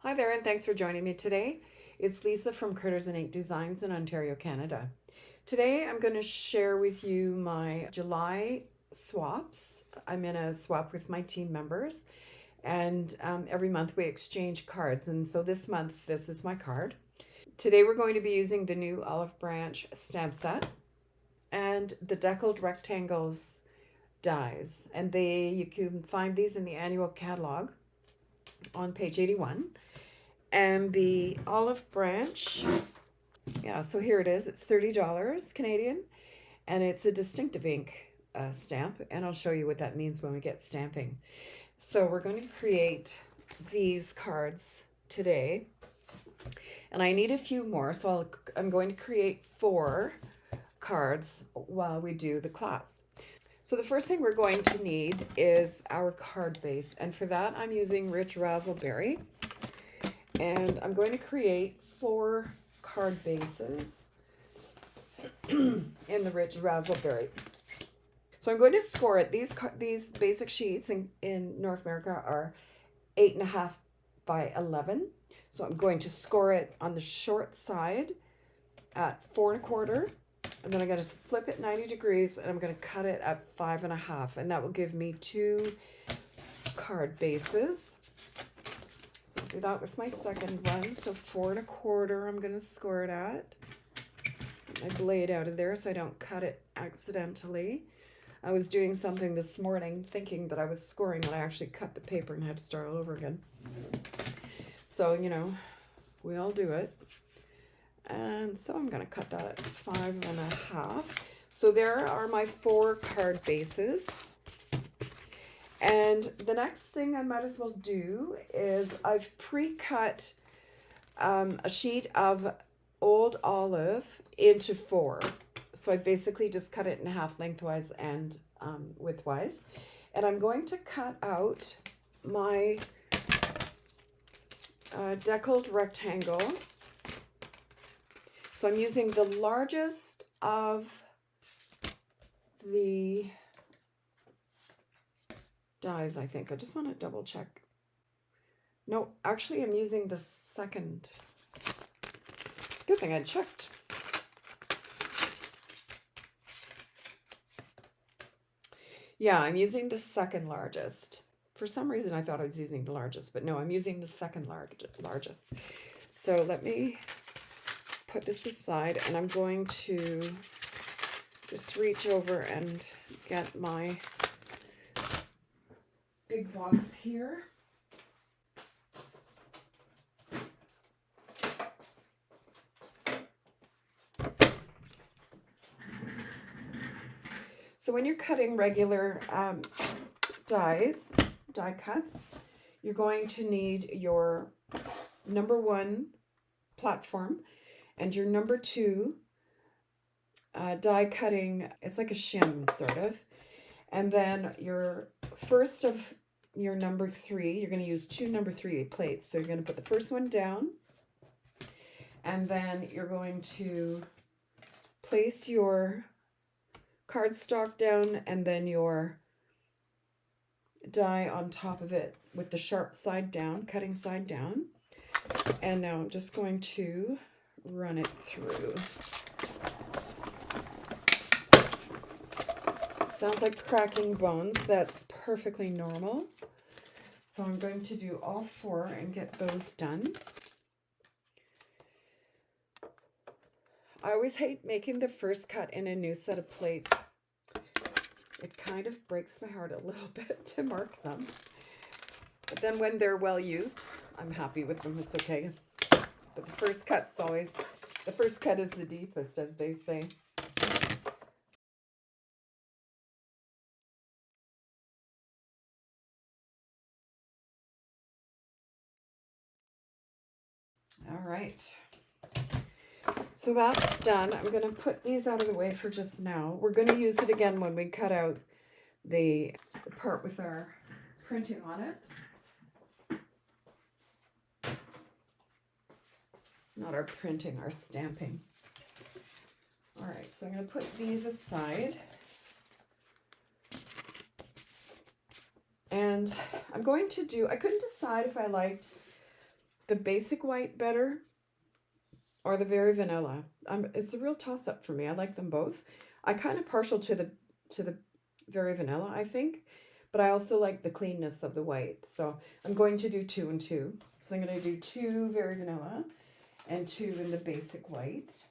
Hi there, and thanks for joining me today. It's Lisa from Critters'n Ink Designs in Ontario, Canada. Today I'm going to share with you my July swaps. I'm in a swap with my team members, and every month we exchange cards. And so this month, this is my card. Today we're going to be using the new Olive Branch stamp set and the Deckled rectangles dies. And you can find these in the annual catalog on page 81. And the Olive Branch, yeah, so here it is. It's $30 Canadian, and it's a distinctive ink stamp, and I'll show you what that means when we get stamping. So we're going to create these cards today, and I need a few more, so I'm going to create 4 cards while we do the class. So the first thing we're going to need is our card base, and for that I'm using Rich Razzleberry. And I'm going to create 4 card bases in the Rich Razzleberry. So I'm going to score it. These basic sheets in North America are 8.5 by 11. So I'm going to score it on the short side at 4 1/4. And then I'm going to flip it 90 degrees and I'm going to cut it at 5 1/2. And that will give me 2 card bases. So I'll do that with my second one. So 4 1/4 I'm going to score it at. Get my blade out of there so I don't cut it accidentally. I was doing something this morning thinking that I was scoring when I actually cut the paper and had to start all over again. So, you know, we all do it. And so I'm going to cut that at 5 1/2. So there are my 4 card bases. And the next thing I might as well do is I've pre-cut a sheet of old olive into 4. So I basically just cut it in half lengthwise and widthwise. And I'm going to cut out my deckled rectangle. So I'm using the largest of the dies, I think. I just want to double check. No, actually I'm using the second. Good thing I checked. Yeah, I'm using the second largest. For some reason I thought I was using the largest, but no, I'm using the second largest. So let me put this aside, and I'm going to just reach over and get my big box here. So when you're cutting regular die cuts, you're going to need your number 1 platform and your number 2 die cutting. It's like a shim sort of. And then your first of your number 3, you're going to use 2 number 3 plates. So you're going to put the first one down, and then you're going to place your cardstock down and then your die on top of it with the sharp side down, cutting side down. And now I'm just going to run it through. Sounds like cracking bones. That's perfectly normal. So I'm going to do all 4 and get those done. I always hate making the first cut in a new set of plates. It kind of breaks my heart a little bit to mark them. But then when they're well used, I'm happy with them. It's okay. But the first cut's always, the first cut is the deepest, as they say. All right. So that's done. I'm going to put these out of the way for just now. We're going to use it again when we cut out the part with our printing on it. Not our printing, our stamping. All right, so I'm going to put these aside. And I'm going to do, I couldn't decide if I liked the basic white better or the very vanilla. It's a real toss-up for me. I like them both. I kind of partial to the very vanilla, I think, but I also like the cleanness of the white. So I'm going to do 2 and 2. So I'm going to do 2 very vanilla and 2 in the basic white.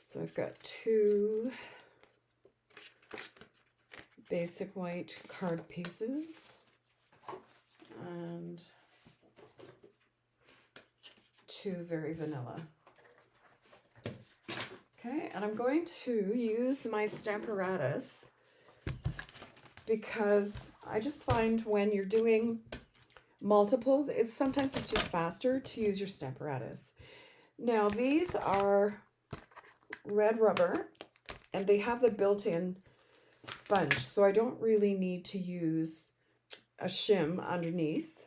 So I've got 2 basic white card pieces and 2 very vanilla. Okay, and I'm going to use my Stamparatus because I just find when you're doing multiples, sometimes it's just faster to use your Stamparatus. Now these are red rubber and they have the built-in sponge, so I don't really need to use a shim underneath.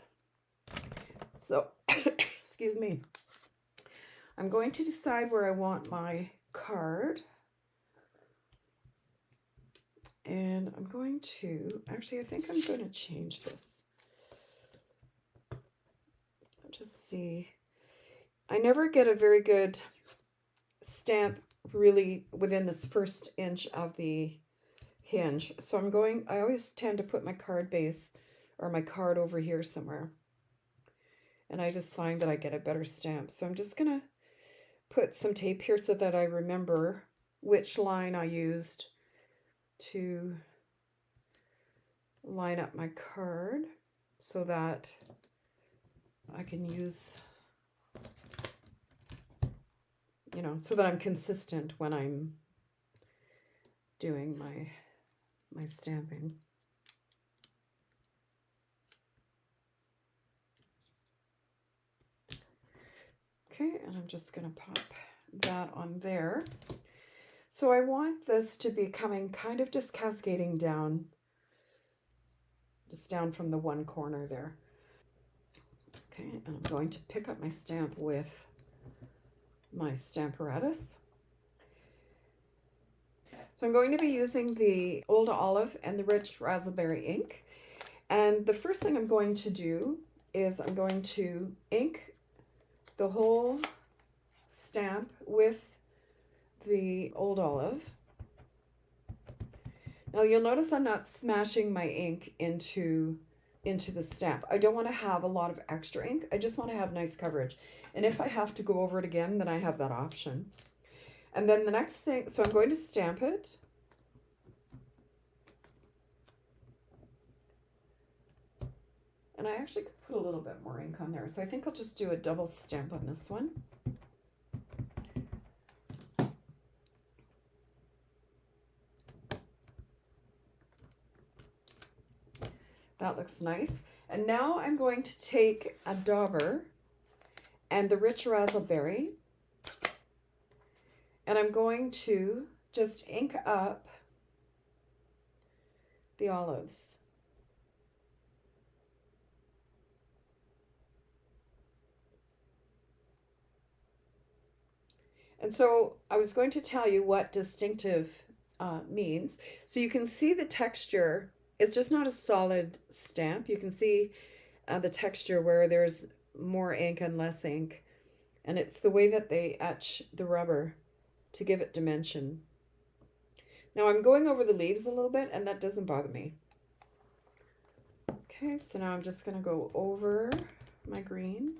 So, excuse me. I'm going to decide where I want my card. And I'm going to, actually I think I'm going to change this. Just see. I never get a very good stamp really within this first inch of the hinge. So I always tend to put my card base or my card over here somewhere. And I just find that I get a better stamp. So I'm just going to put some tape here so that I remember which line I used to line up my card so that I can use, you know, so that I'm consistent when I'm doing my stamping. Okay, and I'm just going to pop that on there. So I want this to be coming kind of just cascading down, just down from the one corner there. Okay, and I'm going to pick up my stamp with my Stamparatus. So I'm going to be using the Old Olive and the Rich Razzleberry ink. And the first thing I'm going to do is I'm going to ink the whole stamp with the Old Olive. Now you'll notice I'm not smashing my ink into the stamp. I don't want to have a lot of extra ink. I just want to have nice coverage. And if I have to go over it again, then I have that option. And then the next thing, so I'm going to stamp it. And I actually could put a little bit more ink on there. So I think I'll just do a double stamp on this one. That looks nice. And now I'm going to take a Dauber and the Rich Razzleberry, and I'm going to just ink up the olives. And so I was going to tell you what distinctive means. So you can see the texture. It's just not a solid stamp. You can see the texture where there's more ink and less ink. And it's the way that they etch the rubber to give it dimension. Now I'm going over the leaves a little bit, and that doesn't bother me. Okay, so now I'm just going to go over my green.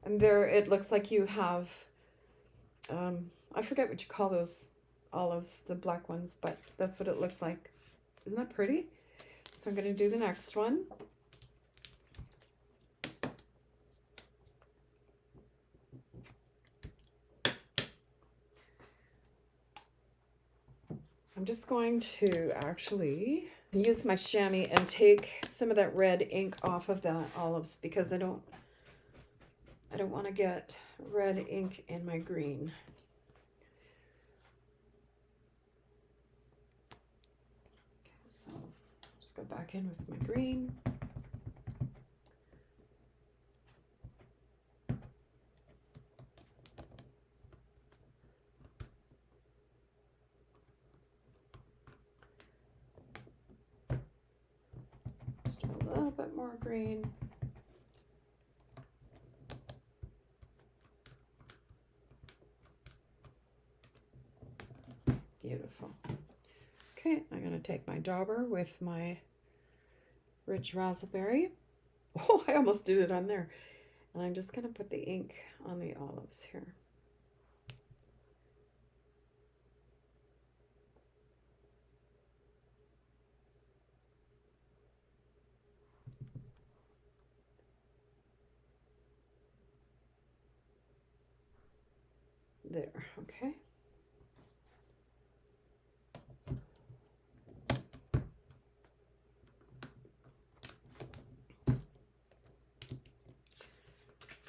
And there it looks like you have, I forget what you call those olives, the black ones, but that's what it looks like. Isn't that pretty? So I'm going to do the next one. I'm just going to actually use my chamois and take some of that red ink off of the olives because I don't want to get red ink in my green. Okay, so just go back in with my green. Just a little bit more green. Beautiful. Okay, I'm going to take my dauber with my rich razzleberry. Oh, I almost did it on there. And I'm just going to put the ink on the olives here. There, okay.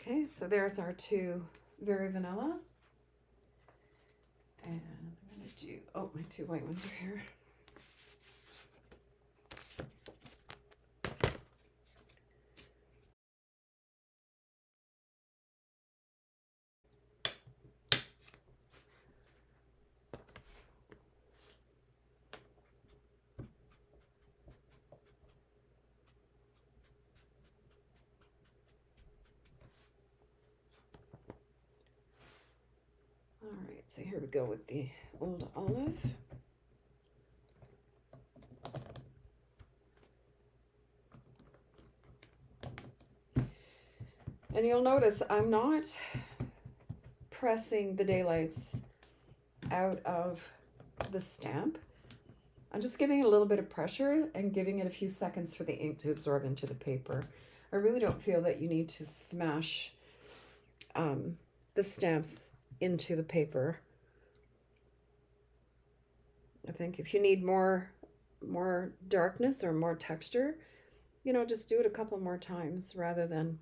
Okay, so there's our two very vanilla. And I'm going to do, oh, my two white ones are here. All right, so here we go with the old olive. And you'll notice I'm not pressing the daylights out of the stamp. I'm just giving it a little bit of pressure and giving it a few seconds for the ink to absorb into the paper. I really don't feel that you need to smash the stamps into the paper. I think if you need more darkness or more texture, you know, just do it a couple more times rather than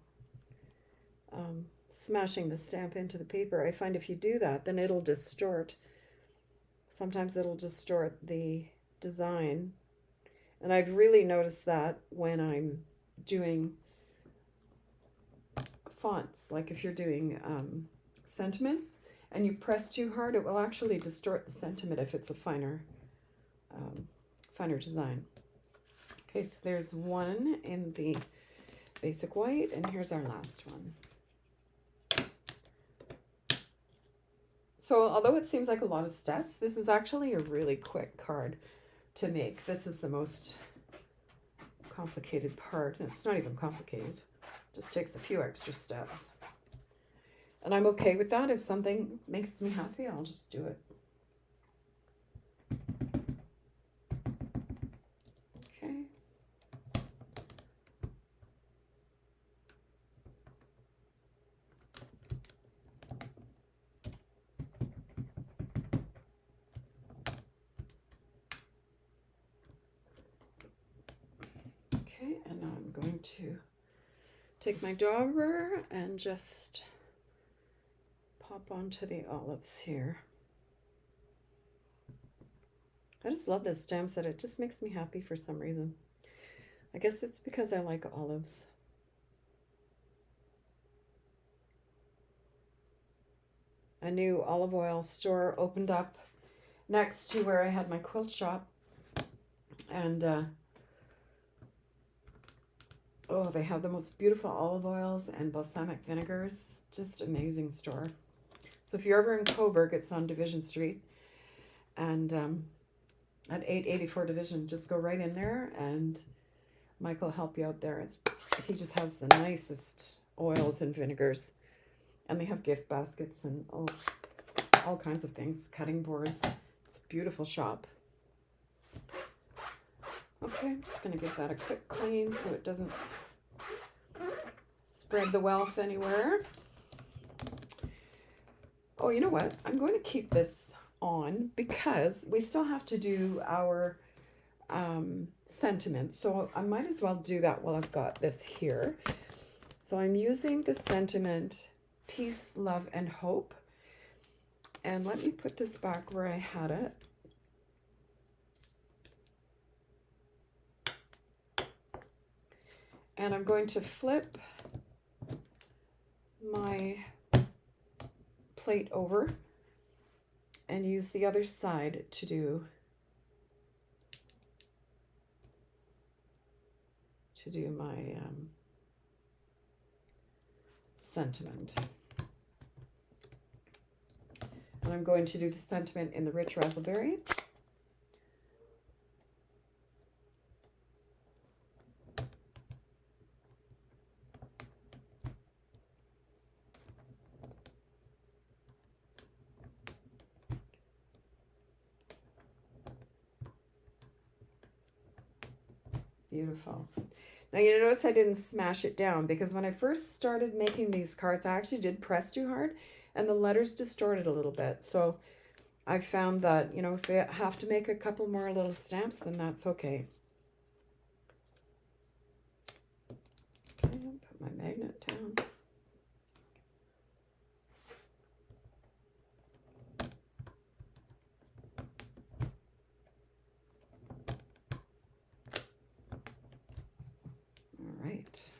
smashing the stamp into the paper. I find if you do that, then it'll distort. Sometimes it'll distort the design. And I've really noticed that when I'm doing fonts, like if you're doing sentiments and you press too hard, it will actually distort the sentiment if it's a finer design. Okay, so there's one in the basic white, and here's our last one. So although it seems like a lot of steps, this is actually a really quick card to make. This is the most complicated part, and it's not even complicated. It just takes a few extra steps. And I'm okay with that. If something makes me happy, I'll just do it. Okay. Okay, and now I'm going to take my dauber and just pop onto the olives here. I just love this stamp set. It just makes me happy for some reason. I guess it's because I like olives. A new olive oil store opened up next to where I had my quilt shop. And oh, they have the most beautiful olive oils and balsamic vinegars. Just amazing store. So if you're ever in Coburg, it's on Division Street. And at 884 Division, just go right in there and Mike will help you out there. He just has the nicest oils and vinegars. And they have gift baskets and all kinds of things, cutting boards. It's a beautiful shop. Okay, I'm just going to give that a quick clean so it doesn't spread the wealth anywhere. Oh, you know what? I'm going to keep this on because we still have to do our sentiment. So I might as well do that while I've got this here. So I'm using the sentiment Peace, Love, and Hope. And let me put this back where I had it. And I'm going to flip my plate over and use the other side to do to do my sentiment. And I'm going to do the sentiment in the rich raspberry. Beautiful. Now you notice I didn't smash it down because when I first started making these cards, I actually did press too hard and the letters distorted a little bit. So I found that, you know, if I have to make a couple more little stamps, then that's okay. Okay, put my magnet down. Right.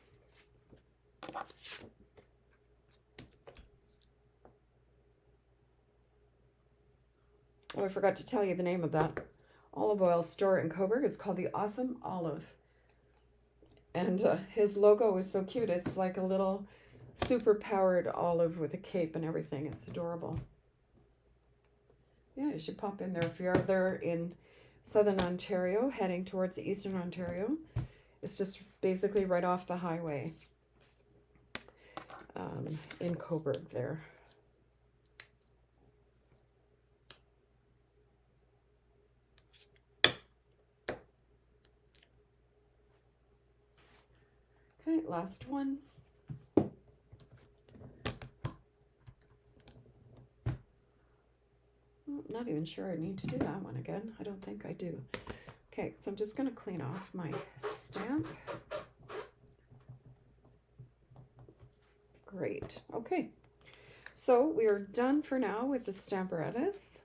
Oh, I forgot to tell you the name of that olive oil store in Coburg. It's called the Awesome Olive. And his logo is so cute. It's like a little super powered olive with a cape and everything. It's adorable. Yeah, you should pop in there if you're there in southern Ontario, heading towards eastern Ontario. It's just basically right off the highway in Coburg there. Okay, last one. Not even sure I need to do that one again. I don't think I do. Okay, so I'm just going to clean off my stamp. Great. Okay, so we are done for now with the Stamparatus.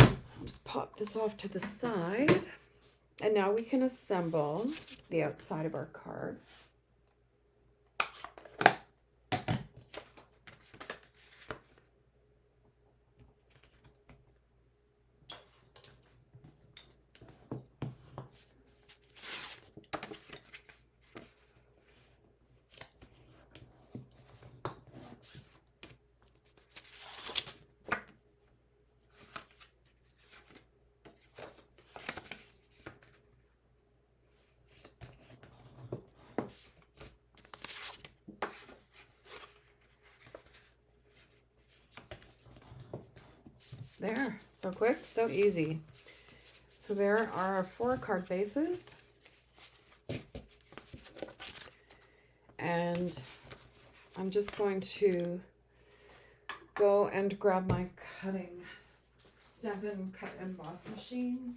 I'll just pop this off to the side. And now we can assemble the outside of our card. There, so quick, so easy. So there are our 4 card bases. And I'm just going to go and grab my cutting Stampin' Cut Emboss machine.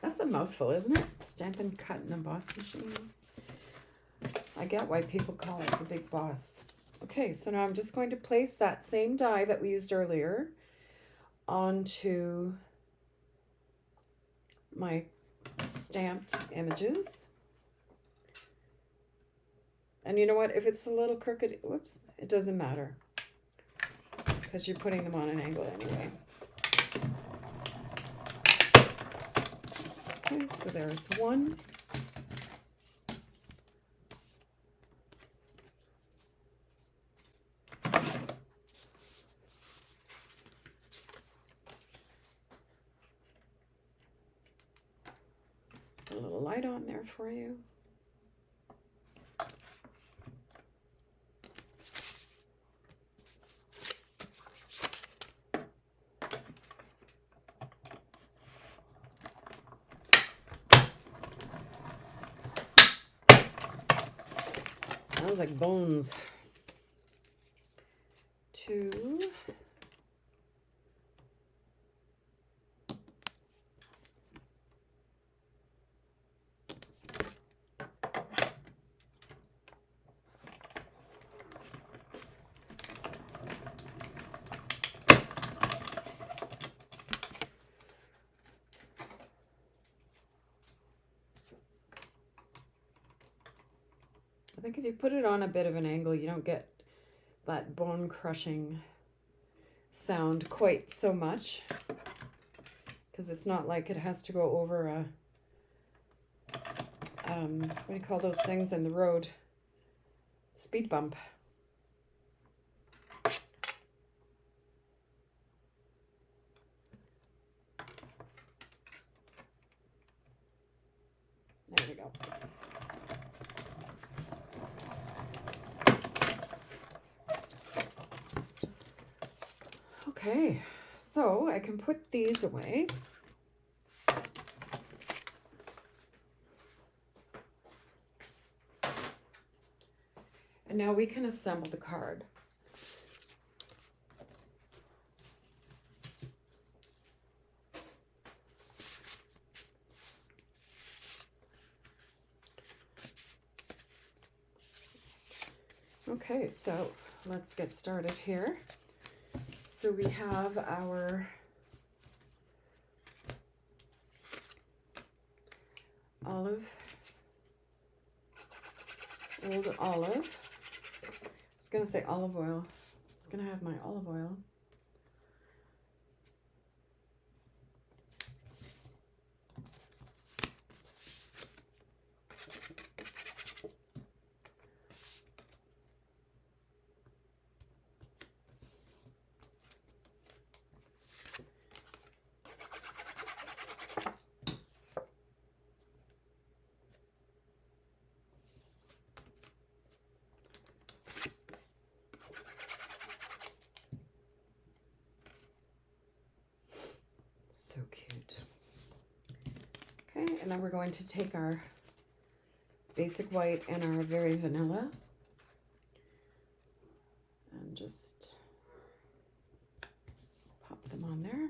That's a mouthful, isn't it? Stampin' Cut and Emboss machine. I get why people call it the Big Boss. Okay, so now I'm just going to place that same die that we used earlier onto my stamped images. And you know what? If it's a little crooked, whoops, it doesn't matter because you're putting them on an angle anyway. Okay, so there's one. A little light on there for you. Sounds like bones. 2. I think if you put it on a bit of an angle, you don't get that bone crushing sound quite so much because it's not like it has to go over a, what do you call those things in the road? Speed bump. There we go. Okay, so I can put these away. And now we can assemble the card. Okay, so let's get started here. So we have our old olive. I was going to say olive oil. It's going to have my olive oil. So cute. Okay, and then we're going to take our basic white and our very vanilla and just pop them on there.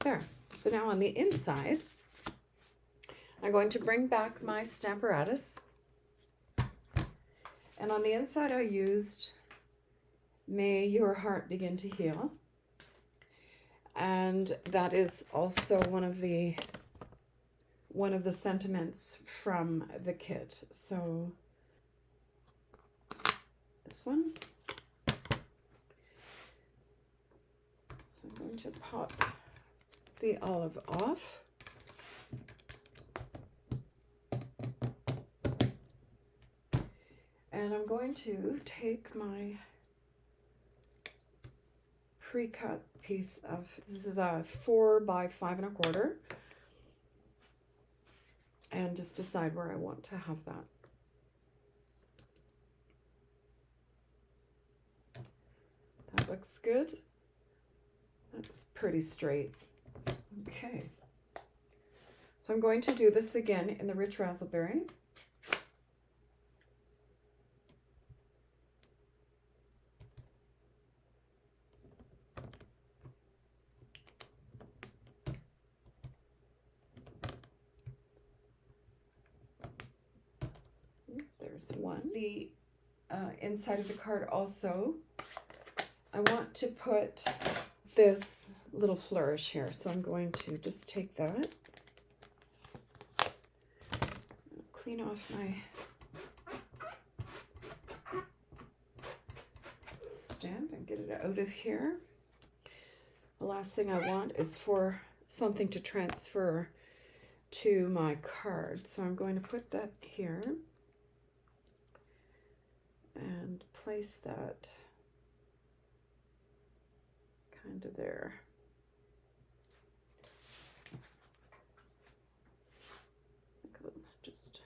There. So now on the inside, I'm going to bring back my Stamparatus. And on the inside I used May Your Heart Begin to Heal. And that is also one of the sentiments from the kit. So this one. So I'm going to pop the olive off. And I'm going to take my pre-cut piece of, this is a 4 by 5 1/4, and just decide where I want to have that. That looks good. That's pretty straight. Okay, so I'm going to do this again in the Rich Razzleberry. There's one. The inside of the card also, I want to put this little flourish here, so I'm going to just take that, clean off my stamp and get it out of here. The last thing I want is for something to transfer to my card, so I'm going to put that here and place that kind of there. Just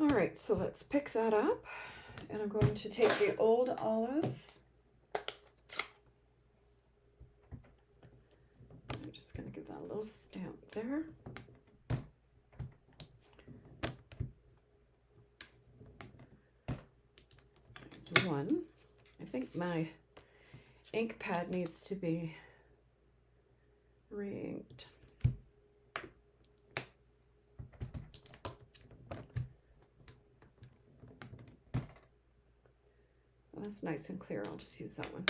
all right, so let's pick that up, and I'm going to take the old olive little stamp there. There's one. I think my ink pad needs to be re-inked. Well, that's nice and clear. I'll just use that one.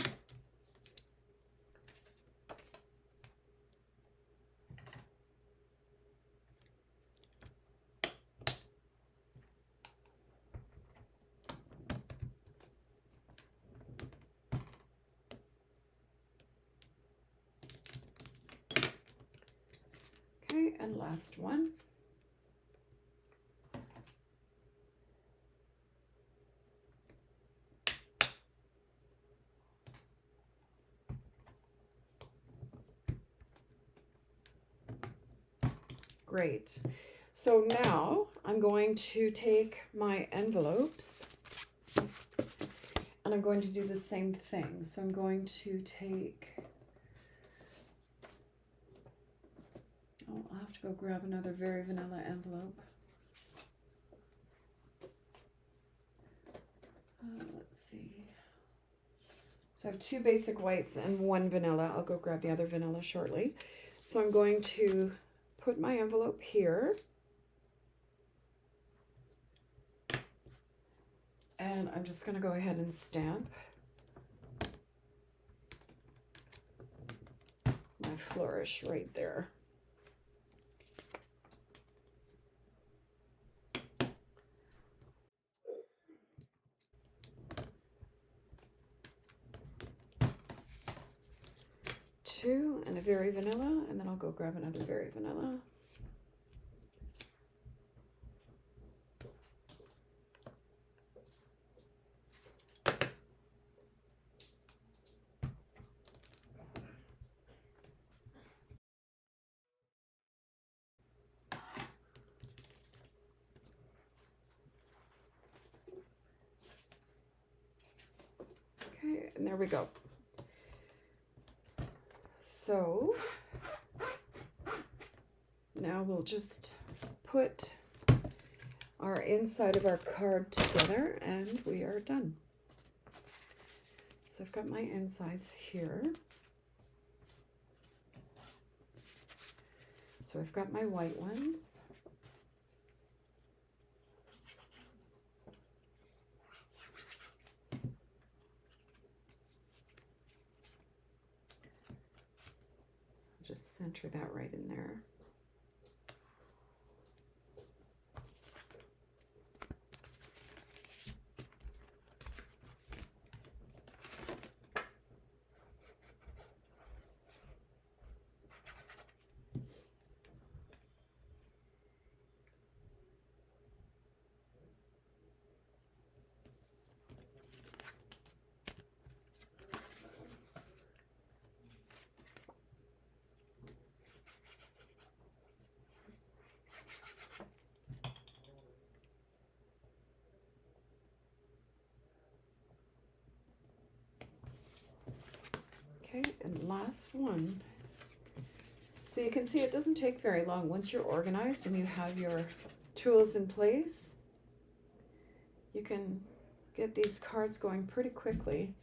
Okay, and last one. Great. So now I'm going to take my envelopes and I'm going to do the same thing. So I'm going to take, oh, I'll have to go grab another Very Vanilla envelope. Let's see. So I have two basic whites and one vanilla. I'll go grab the other vanilla shortly. So I'm going to put my envelope here. And I'm just going to go ahead and stamp my flourish right there. Two and a Very Vanilla, and then I'll go grab another Very Vanilla. Okay, and there we go. So now we'll just put our inside of our card together and we are done. So I've got my insides here. So I've got my white ones. Just center that right in there. Okay, and last one. So you can see it doesn't take very long. Once you're organized and you have your tools in place, you can get these cards going pretty quickly.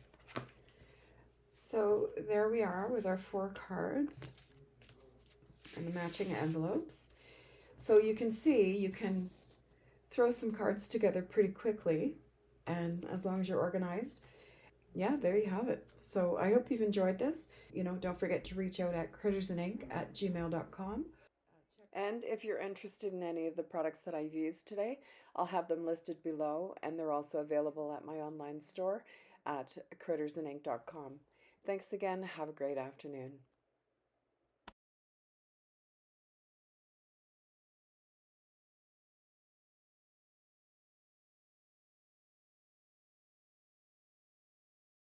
So there we are with our 4 cards and the matching envelopes. So you can see you can throw some cards together pretty quickly, and as long as you're organized. Yeah, there you have it. So I hope you've enjoyed this. You know, don't forget to reach out at critters'nink@gmail.com. And if you're interested in any of the products that I've used today, I'll have them listed below, and they're also available at my online store at critters'nink.com. Thanks again. Have a great afternoon.